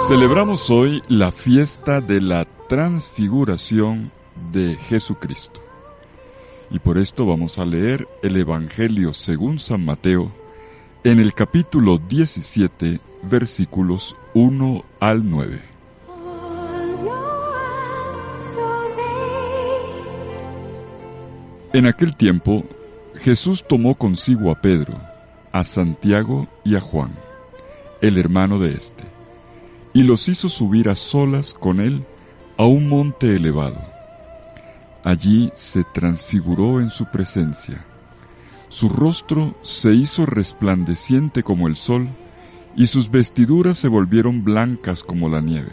Celebramos hoy la fiesta de la transfiguración de Jesucristo. Y por esto vamos a leer el Evangelio según San Mateo en el capítulo 17, versículos 1 al 9. En aquel tiempo, Jesús tomó consigo a Pedro, a Santiago y a Juan, el hermano de éste, y los hizo subir a solas con él a un monte elevado. Allí se transfiguró en su presencia. Su rostro se hizo resplandeciente como el sol, y sus vestiduras se volvieron blancas como la nieve.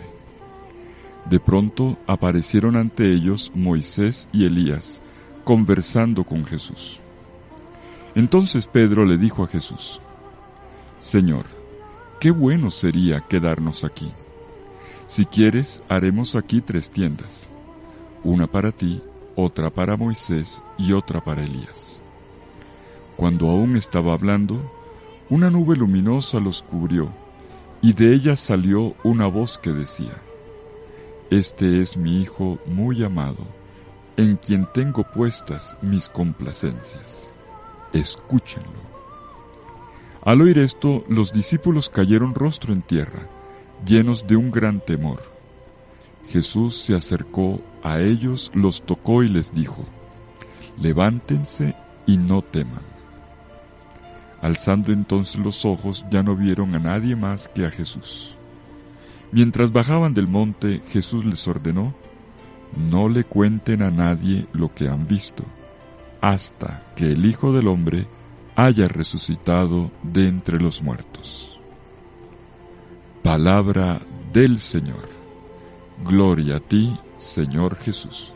De pronto aparecieron ante ellos Moisés y Elías, conversando con Jesús. Entonces Pedro le dijo a Jesús: Señor, qué bueno sería quedarnos aquí. Si quieres, haremos aquí 3 tiendas, una para ti, otra para Moisés y otra para Elías. Cuando aún estaba hablando, una nube luminosa los cubrió, y de ella salió una voz que decía: Este es mi Hijo muy amado, en quien tengo puestas mis complacencias. Escúchenlo. Al oír esto, los discípulos cayeron rostro en tierra, llenos de un gran temor. Jesús se acercó a ellos, los tocó y les dijo: Levántense y no teman. Alzando entonces los ojos, ya no vieron a nadie más que a Jesús. Mientras bajaban del monte, Jesús les ordenó: No le cuenten a nadie lo que han visto, hasta que el Hijo del Hombre haya resucitado de entre los muertos. Palabra del Señor. Gloria a ti, Señor Jesús.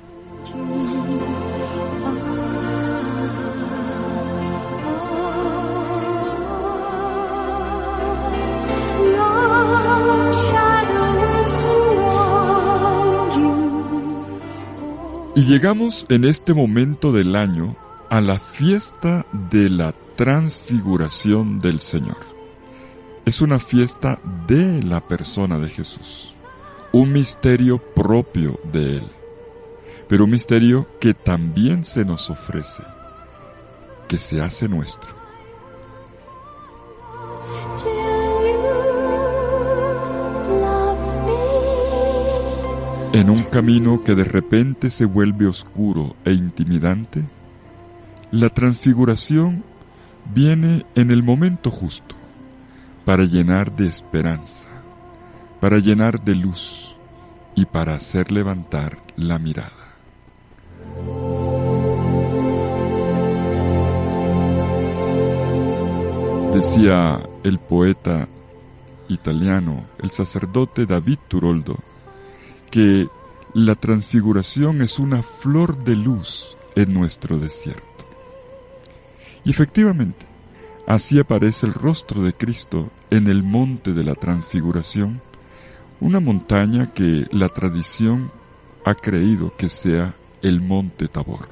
Y llegamos en este momento del año a la fiesta de la transfiguración del Señor. Es una fiesta de la persona de Jesús, un misterio propio de Él, pero un misterio que también se nos ofrece, que se hace nuestro. En un camino que de repente se vuelve oscuro e intimidante, la transfiguración viene en el momento justo para llenar de esperanza, para llenar de luz y para hacer levantar la mirada. Decía el poeta italiano, el sacerdote David Turoldo, que la transfiguración es una flor de luz en nuestro desierto. Y efectivamente, así aparece el rostro de Cristo en el monte de la transfiguración, una montaña que la tradición ha creído que sea el monte Tabor.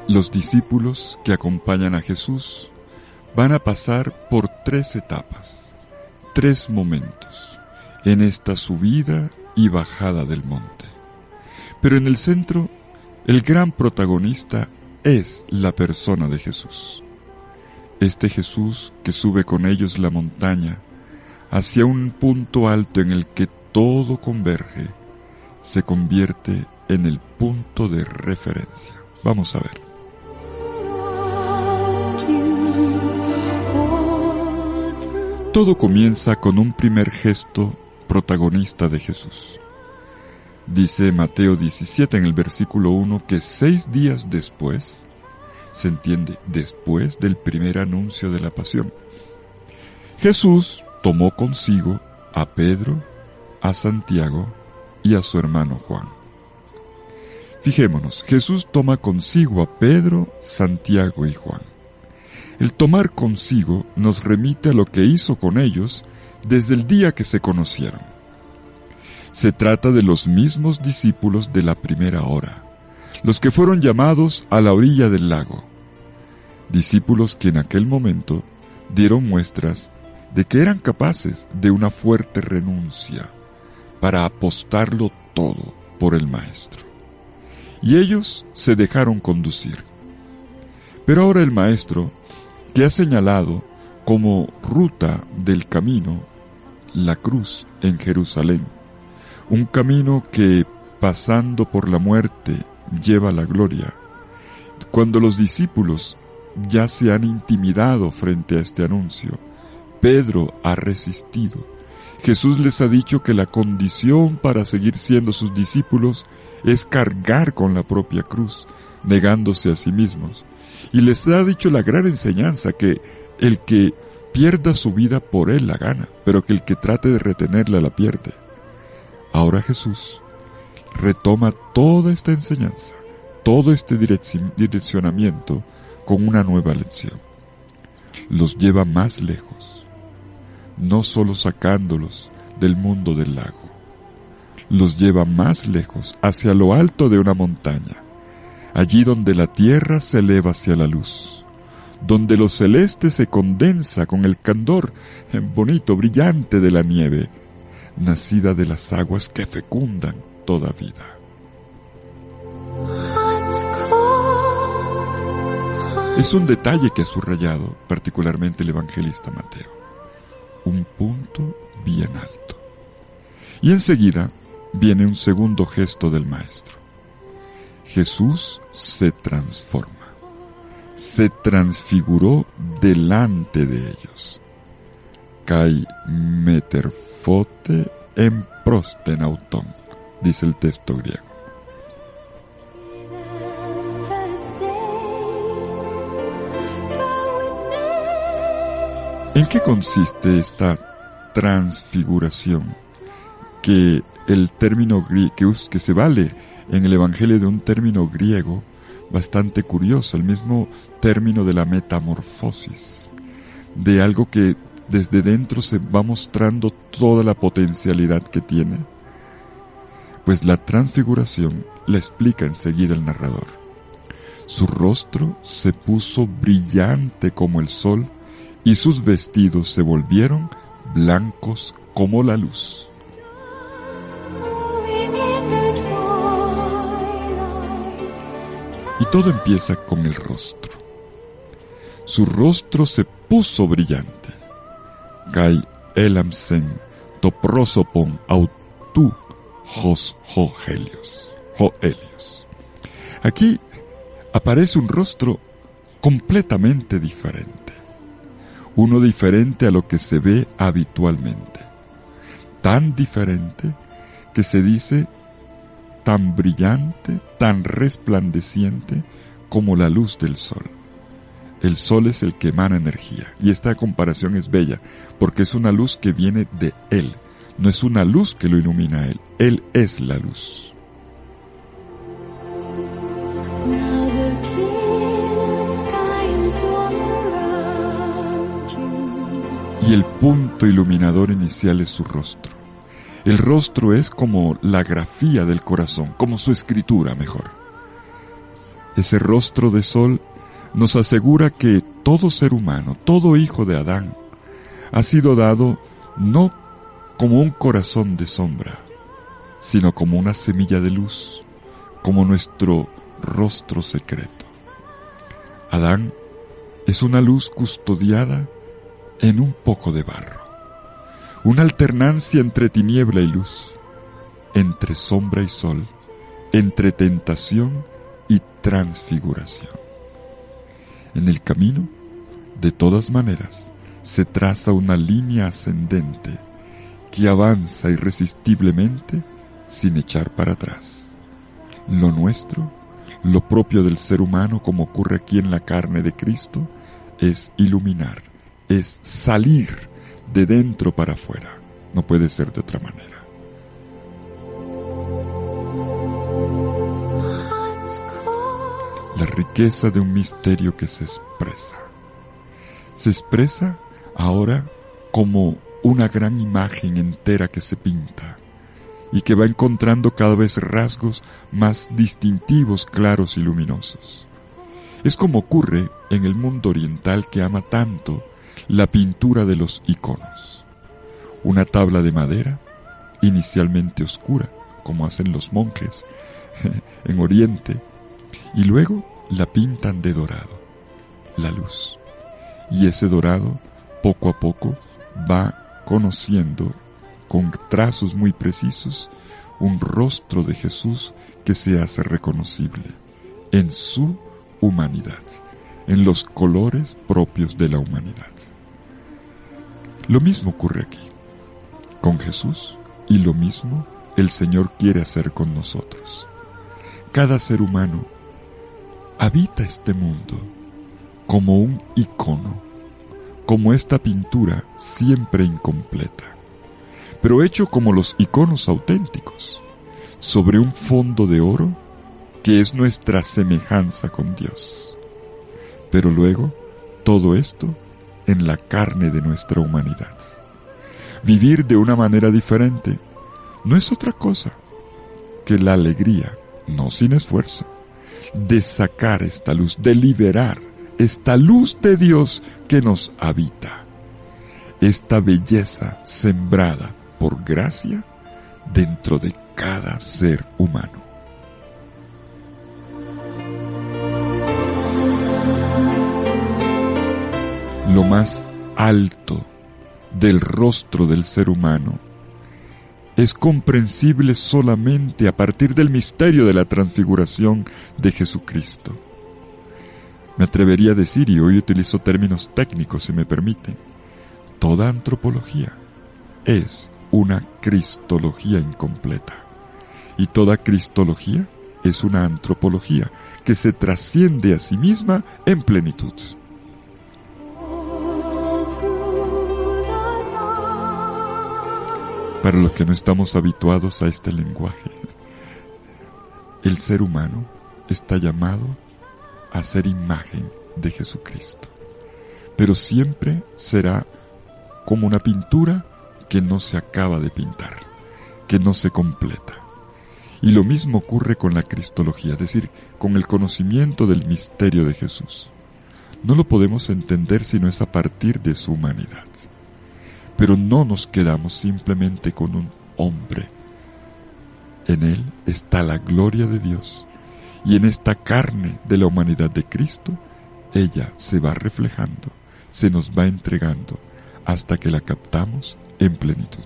Los discípulos que acompañan a Jesús van a pasar por 3 etapas, 3 momentos, en esta subida y bajada del monte. Pero en el centro, el gran protagonista es la persona de Jesús. Este Jesús que sube con ellos la montaña hacia un punto alto en el que todo converge, se convierte en el punto de referencia. Vamos a ver. Todo comienza con un primer gesto protagonista de Jesús. Dice Mateo 17 en el versículo 1 que 6 días después, se entiende después del primer anuncio de la pasión, Jesús tomó consigo a Pedro, a Santiago y a su hermano Juan. Fijémonos, Jesús toma consigo a Pedro, Santiago y Juan. El tomar consigo nos remite a lo que hizo con ellos desde el día que se conocieron. Se trata de los mismos discípulos de la primera hora, los que fueron llamados a la orilla del lago, discípulos que en aquel momento dieron muestras de que eran capaces de una fuerte renuncia para apostarlo todo por el Maestro. Y ellos se dejaron conducir. Pero ahora el Maestro, que ha señalado como ruta del camino la cruz en Jerusalén, un camino que, pasando por la muerte, lleva a la gloria. Cuando los discípulos ya se han intimidado frente a este anuncio, Pedro ha resistido. Jesús les ha dicho que la condición para seguir siendo sus discípulos es cargar con la propia cruz, negándose a sí mismos. Y les ha dicho la gran enseñanza que el que pierda su vida por él la gana, pero que el que trate de retenerla la pierde. Ahora Jesús retoma toda esta enseñanza, todo este direccionamiento con una nueva lección. Los lleva más lejos, no solo sacándolos del mundo del lago, los lleva más lejos, hacia lo alto de una montaña, allí donde la tierra se eleva hacia la luz, donde lo celeste se condensa con el candor bonito, brillante de la nieve, nacida de las aguas que fecundan toda vida. Es un detalle que ha subrayado particularmente el evangelista Mateo, un punto bien alto. Y enseguida viene un segundo gesto del Maestro. Jesús se transforma, se transfiguró delante de ellos. Kai meterfote en prostenauton, dice el texto griego. ¿En qué consiste esta transfiguración? Que el término que se vale en el Evangelio de un término griego bastante curioso, el mismo término de la metamorfosis, de algo que desde dentro se va mostrando toda la potencialidad que tiene. Pues la transfiguración la explica enseguida el narrador. Su rostro se puso brillante como el sol y sus vestidos se volvieron blancos como la luz. Y todo empieza con el rostro. Su rostro se puso brillante. Kai elamsen toprosopon autu hos helios. Aquí aparece un rostro completamente diferente. Uno diferente a lo que se ve habitualmente. Tan diferente que se dice tan brillante, tan resplandeciente como la luz del sol. El sol es el que emana energía, y esta comparación es bella, porque es una luz que viene de él, no es una luz que lo ilumina a él es la luz. Y el punto iluminador inicial es su rostro. El rostro es como la grafía del corazón, como su escritura mejor. Ese rostro de sol nos asegura que todo ser humano, todo hijo de Adán, ha sido dado no como un corazón de sombra, sino como una semilla de luz, como nuestro rostro secreto. Adán es una luz custodiada en un poco de barro. Una alternancia entre tiniebla y luz, entre sombra y sol, entre tentación y transfiguración. En el camino, de todas maneras, se traza una línea ascendente que avanza irresistiblemente sin echar para atrás. Lo nuestro, lo propio del ser humano, como ocurre aquí en la carne de Cristo, es iluminar, es salir de dentro para afuera. No puede ser de otra manera. La riqueza de un misterio que se expresa. Se expresa ahora como una gran imagen entera que se pinta y que va encontrando cada vez rasgos más distintivos, claros y luminosos. Es como ocurre en el mundo oriental que ama tanto la pintura de los iconos. Una tabla de madera, inicialmente oscura, como hacen los monjes en Oriente, y luego la pintan de dorado, la luz. Y ese dorado, poco a poco, va conociendo, con trazos muy precisos, un rostro de Jesús que se hace reconocible en su humanidad, en los colores propios de la humanidad. Lo mismo ocurre aquí, con Jesús, y lo mismo el Señor quiere hacer con nosotros. Cada ser humano habita este mundo como un icono, como esta pintura siempre incompleta, pero hecho como los iconos auténticos, sobre un fondo de oro que es nuestra semejanza con Dios. Pero luego, todo esto en la carne de nuestra humanidad. Vivir de una manera diferente no es otra cosa que la alegría, no sin esfuerzo, de sacar esta luz, de liberar esta luz de Dios que nos habita, esta belleza sembrada por gracia dentro de cada ser humano. Lo más alto del rostro del ser humano es comprensible solamente a partir del misterio de la transfiguración de Jesucristo. Me atrevería a decir, y hoy utilizo términos técnicos si me permiten, toda antropología es una cristología incompleta, y toda cristología es una antropología que se trasciende a sí misma en plenitud. Para los que no estamos habituados a este lenguaje, el ser humano está llamado a ser imagen de Jesucristo, pero siempre será como una pintura que no se acaba de pintar, que no se completa. Y lo mismo ocurre con la cristología, es decir, con el conocimiento del misterio de Jesús. No lo podemos entender si no es a partir de su humanidad. Pero no nos quedamos simplemente con un hombre. En él está la gloria de Dios, y en esta carne de la humanidad de Cristo, ella se va reflejando, se nos va entregando, hasta que la captamos en plenitud.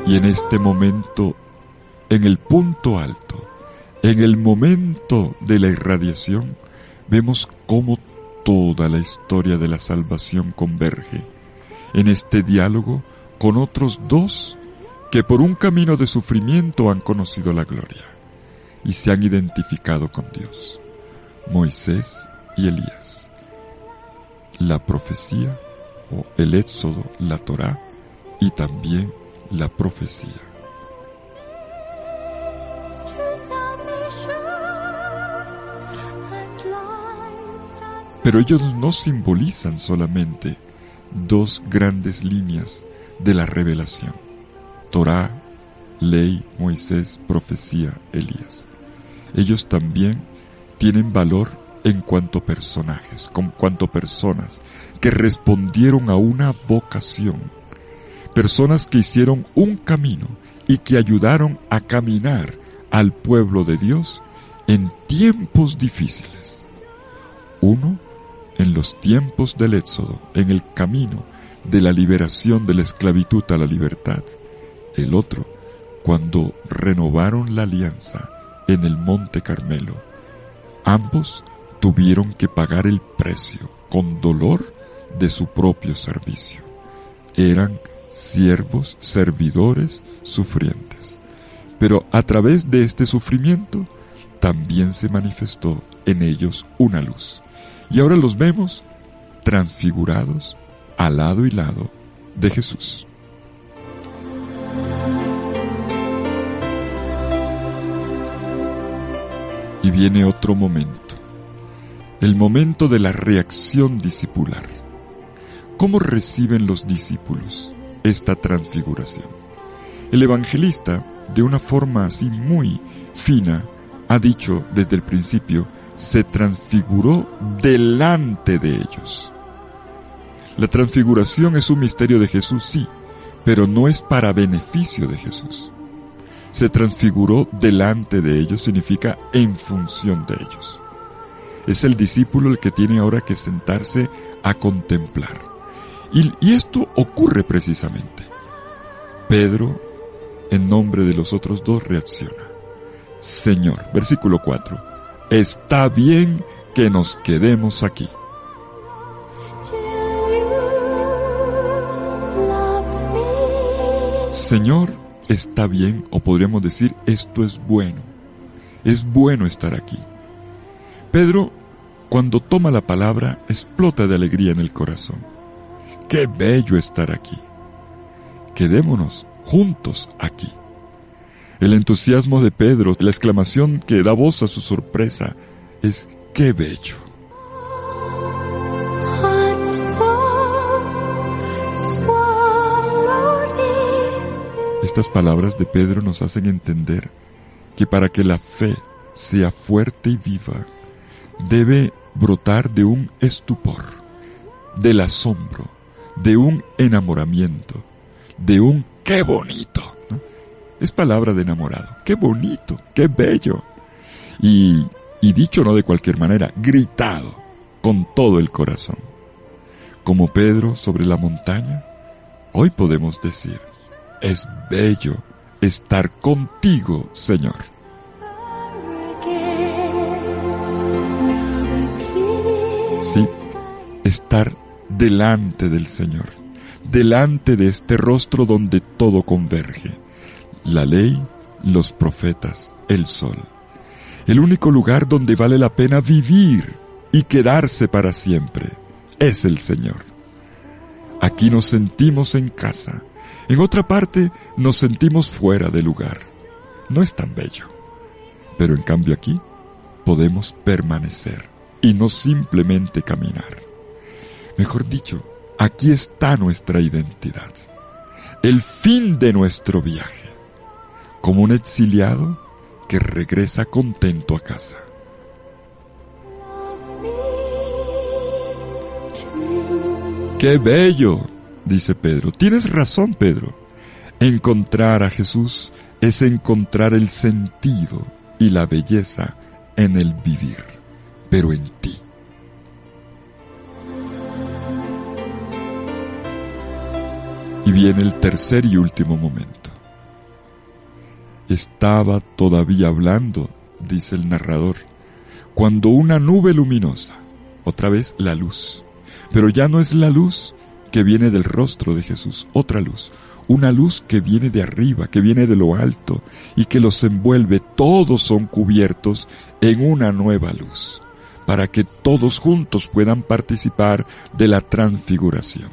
Y en este momento, en el punto alto, en el momento de la irradiación, vemos cómo toda la historia de la salvación converge en este diálogo con otros dos que por un camino de sufrimiento han conocido la gloria y se han identificado con Dios: Moisés y Elías. La profecía o el Éxodo, la Torá, y también la profecía. Pero ellos no simbolizan solamente dos grandes líneas de la revelación: Torá, ley, Moisés, profecía, Elías. Ellos también tienen valor en cuanto personajes, con cuanto personas que respondieron a una vocación, personas que hicieron un camino y que ayudaron a caminar al pueblo de Dios en tiempos difíciles. Uno, en los tiempos del Éxodo, en el camino de la liberación de la esclavitud a la libertad. El otro, cuando renovaron la alianza en el Monte Carmelo. Ambos tuvieron que pagar el precio con dolor de su propio servicio. Eran siervos, servidores, sufrientes. Pero a través de este sufrimiento también se manifestó en ellos una luz. Y ahora los vemos transfigurados al lado y lado de Jesús. Y viene otro momento, el momento de la reacción discipular. ¿Cómo reciben los discípulos esta transfiguración? El evangelista, de una forma así muy fina, ha dicho desde el principio, se transfiguró delante de ellos. La transfiguración es un misterio de Jesús, sí, pero no es para beneficio de Jesús. Se transfiguró delante de ellos significa en función de ellos. Es el discípulo el que tiene ahora que sentarse a contemplar. Y esto ocurre precisamente. Pedro, en nombre de los otros dos, reacciona. Señor, versículo 4, está bien que nos quedemos aquí. Señor, está bien, o podríamos decir, esto es bueno. Es bueno estar aquí. Pedro, cuando toma la palabra, explota de alegría en el corazón. ¡Qué bello estar aquí! Quedémonos juntos aquí. El entusiasmo de Pedro, la exclamación que da voz a su sorpresa, es ¡qué bello! Estas palabras de Pedro nos hacen entender que para que la fe sea fuerte y viva, debe brotar de un estupor, del asombro, de un enamoramiento, de un ¡qué bonito! ¿No? Es palabra de enamorado. ¡Qué bonito! ¡Qué bello! Y dicho no de cualquier manera, gritado con todo el corazón. Como Pedro sobre la montaña, hoy podemos decir, es bello estar contigo, Señor. Sí, estar delante del Señor, delante de este rostro donde todo converge, la ley, los profetas, el sol. El único lugar donde vale la pena vivir y quedarse para siempre es el Señor. Aquí nos sentimos en casa, en otra parte nos sentimos fuera de lugar. No es tan bello, pero en cambio aquí podemos permanecer y no simplemente caminar. Mejor dicho, aquí está nuestra identidad, el fin de nuestro viaje, como un exiliado que regresa contento a casa. ¡Qué bello!, dice Pedro. Tienes razón, Pedro. Encontrar a Jesús es encontrar el sentido y la belleza en el vivir, pero en ti. Y viene el tercer y último momento. Estaba todavía hablando, dice el narrador, cuando una nube luminosa, otra vez la luz, pero ya no es la luz que viene del rostro de Jesús, otra luz, una luz que viene de arriba, que viene de lo alto y que los envuelve, todos son cubiertos en una nueva luz, para que todos juntos puedan participar de la transfiguración.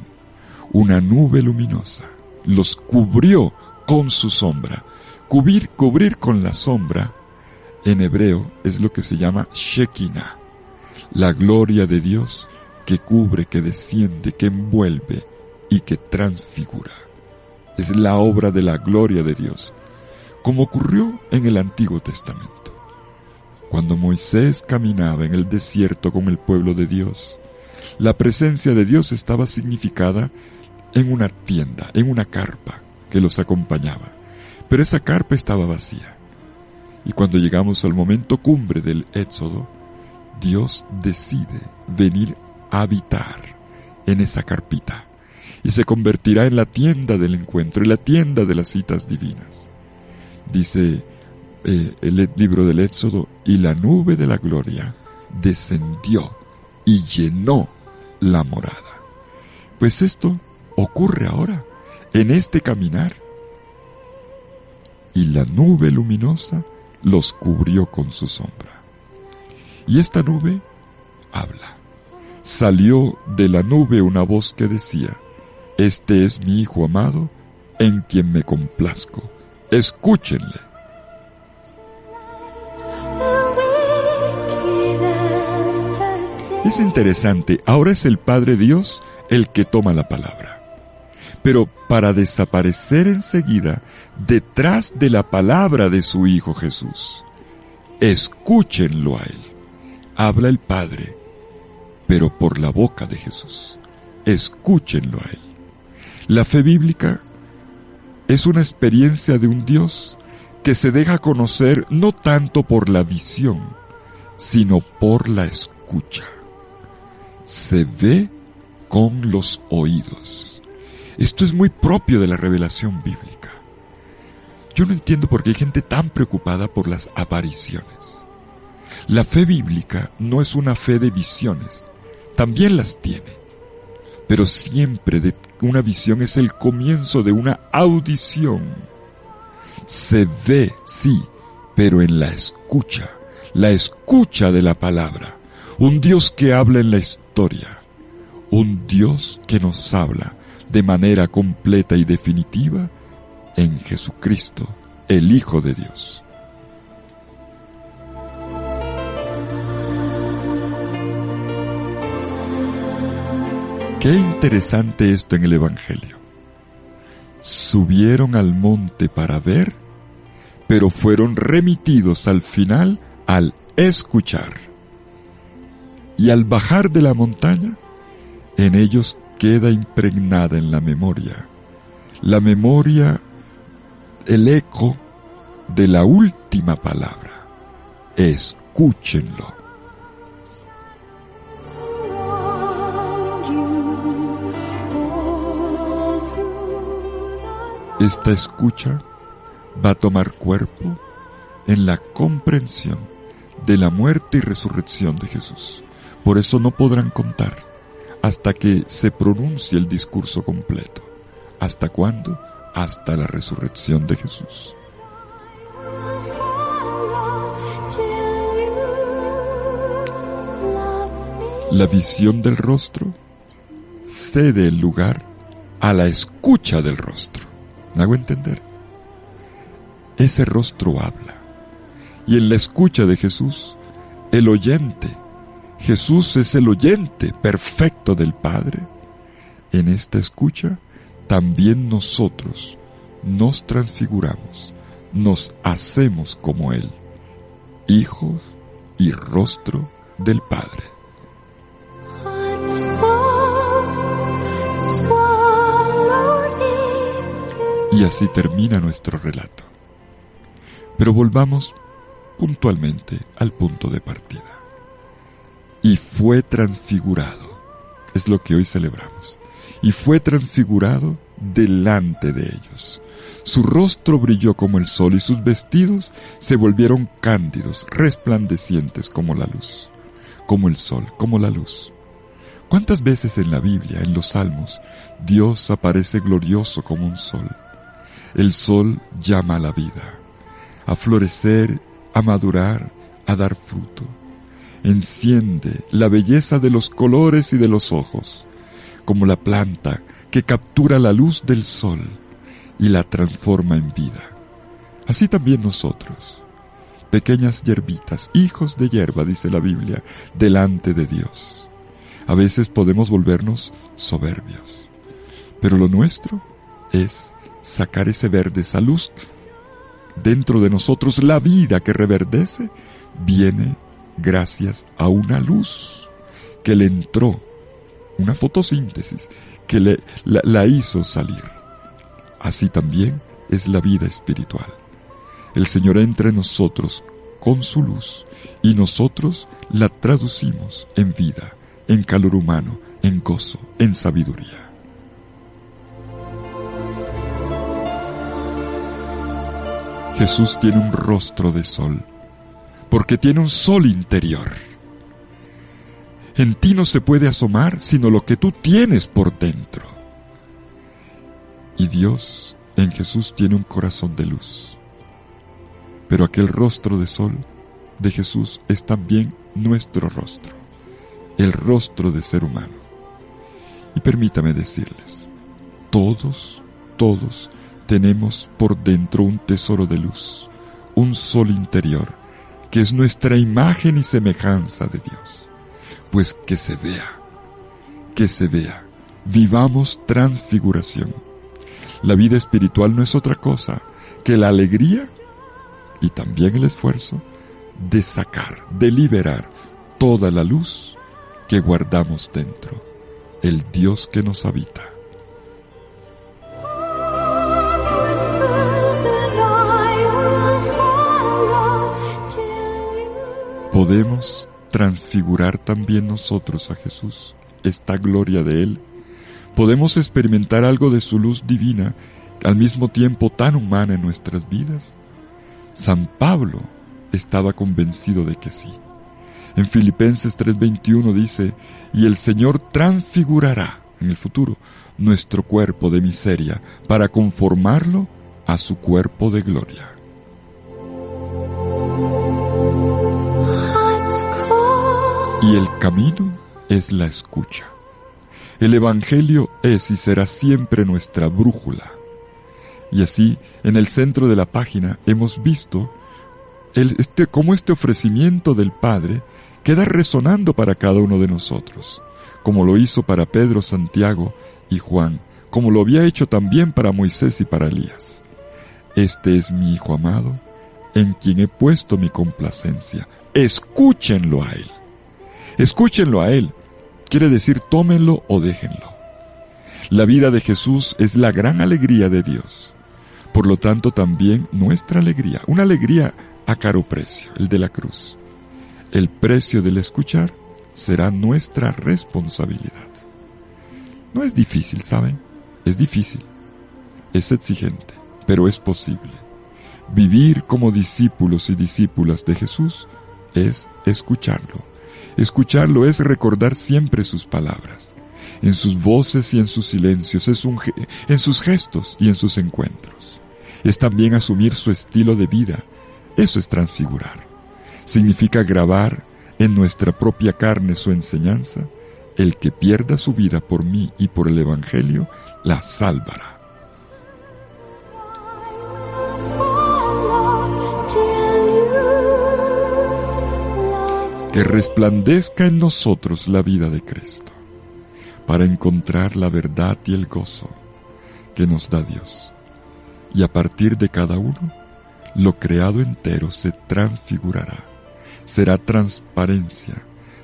Una nube luminosa los cubrió con su sombra. Cubrir con la sombra, en hebreo, es lo que se llama Shekinah, la gloria de Dios que cubre, que desciende, que envuelve y que transfigura. Es la obra de la gloria de Dios, como ocurrió en el Antiguo Testamento. Cuando Moisés caminaba en el desierto con el pueblo de Dios, la presencia de Dios estaba significada en una tienda, en una carpa que los acompañaba. Pero esa carpa estaba vacía. Y cuando llegamos al momento cumbre del Éxodo, Dios decide venir a habitar en esa carpita. Y se convertirá en la tienda del encuentro, en la tienda de las citas divinas. Dice el libro del Éxodo, y la nube de la gloria descendió y llenó la morada. Pues esto ocurre ahora, en este caminar. Y la nube luminosa los cubrió con su sombra. Y esta nube habla. Salió de la nube una voz que decía, este es mi Hijo amado, en quien me complazco. Escúchenle. Es interesante, ahora es el Padre Dios el que toma la palabra. Pero para desaparecer enseguida, detrás de la palabra de su Hijo Jesús. Escúchenlo a Él. Habla el Padre, pero por la boca de Jesús. Escúchenlo a Él. La fe bíblica es una experiencia de un Dios que se deja conocer no tanto por la visión, sino por la escucha. Se ve con los oídos. Esto es muy propio de la revelación bíblica. Yo no entiendo por qué hay gente tan preocupada por las apariciones. La fe bíblica no es una fe de visiones, también las tiene, pero siempre una visión es el comienzo de una audición. Se ve, sí, pero en la escucha de la palabra. Un Dios que habla en la historia, un Dios que nos habla de manera completa y definitiva en Jesucristo, el Hijo de Dios. Qué interesante esto en el Evangelio. Subieron al monte para ver, pero fueron remitidos al final al escuchar. Y al bajar de la montaña, en ellos queda impregnada en la memoria, el eco de la última palabra. Escúchenlo. Esta escucha va a tomar cuerpo en la comprensión de la muerte y resurrección de Jesús. Por eso no podrán contar hasta que se pronuncie el discurso completo. ¿Hasta cuándo? Hasta la resurrección de Jesús. La visión del rostro cede el lugar a la escucha del rostro. ¿Me hago entender? Ese rostro habla. Y en la escucha de Jesús, el oyente, Jesús es el oyente perfecto del Padre. En esta escucha, también nosotros nos transfiguramos, nos hacemos como Él, hijos y rostro del Padre. Y así termina nuestro relato. Pero volvamos puntualmente al punto de partida. Y fue transfigurado, es lo que hoy celebramos. Y fue transfigurado delante de ellos. Su rostro brilló como el sol y sus vestidos se volvieron cándidos, resplandecientes como la luz, como el sol, como la luz. ¿Cuántas veces en la Biblia, en los Salmos, Dios aparece glorioso como un sol? El sol llama a la vida, a florecer, a madurar, a dar fruto. Enciende la belleza de los colores y de los ojos, como la planta que captura la luz del sol y la transforma en vida. Así también nosotros, pequeñas hierbitas, hijos de hierba, dice la Biblia, delante de Dios. A veces podemos volvernos soberbios, pero lo nuestro es sacar ese verde, esa luz dentro de nosotros. La vida que reverdece viene gracias a una luz que le entró, una fotosíntesis que la hizo salir. Así también es la vida espiritual. El Señor entra en nosotros con su luz y nosotros la traducimos en vida, en calor humano, en gozo, en sabiduría. Jesús tiene un rostro de sol, porque tiene un sol interior. En ti no se puede asomar sino lo que tú tienes por dentro. Y Dios en Jesús tiene un corazón de luz. Pero aquel rostro de sol de Jesús es también nuestro rostro, el rostro de ser humano. Y permítame decirles, todos tenemos por dentro un tesoro de luz, un sol interior, que es nuestra imagen y semejanza de Dios. Pues que se vea, vivamos transfiguración. La vida espiritual no es otra cosa que la alegría y también el esfuerzo de sacar, de liberar toda la luz que guardamos dentro, el Dios que nos habita. Podemos transfigurar también nosotros a Jesús, esta gloria de Él. Podemos experimentar algo de su luz divina, al mismo tiempo tan humana en nuestras vidas. San Pablo estaba convencido de que sí. En Filipenses 3:21 dice, y el Señor transfigurará en el futuro nuestro cuerpo de miseria para conformarlo a su cuerpo de gloria. Y el camino es la escucha. El Evangelio es y será siempre nuestra brújula. Y así, en el centro de la página hemos visto cómo este ofrecimiento del Padre queda resonando para cada uno de nosotros, como lo hizo para Pedro, Santiago y Juan, como lo había hecho también para Moisés y para Elías. Este es mi Hijo amado, en quien he puesto mi complacencia. Escúchenlo a Él. Escúchenlo a Él. Quiere decir, tómenlo o déjenlo. La vida de Jesús es la gran alegría de Dios. Por lo tanto, también nuestra alegría, una alegría a caro precio, el de la cruz. El precio del escuchar será nuestra responsabilidad. No es difícil, ¿saben? Es difícil, es exigente, pero es posible. Vivir como discípulos y discípulas de Jesús es escucharlo. Escucharlo es recordar siempre sus palabras, en sus voces y en sus silencios, en sus gestos y en sus encuentros. Es también asumir su estilo de vida. Eso es transfigurar. Significa grabar en nuestra propia carne su enseñanza. El que pierda su vida por mí y por el Evangelio, la salvará. Que resplandezca en nosotros la vida de Cristo, para encontrar la verdad y el gozo que nos da Dios. Y a partir de cada uno, lo creado entero se transfigurará. Será transparencia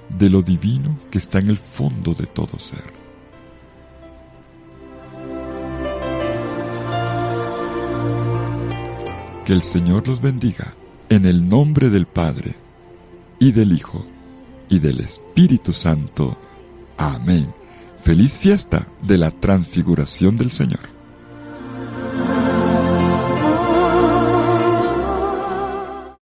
de lo divino que está en el fondo de todo ser. Que el Señor los bendiga en el nombre del Padre, y del Hijo, y del Espíritu Santo. Amén. Feliz fiesta de la transfiguración del Señor.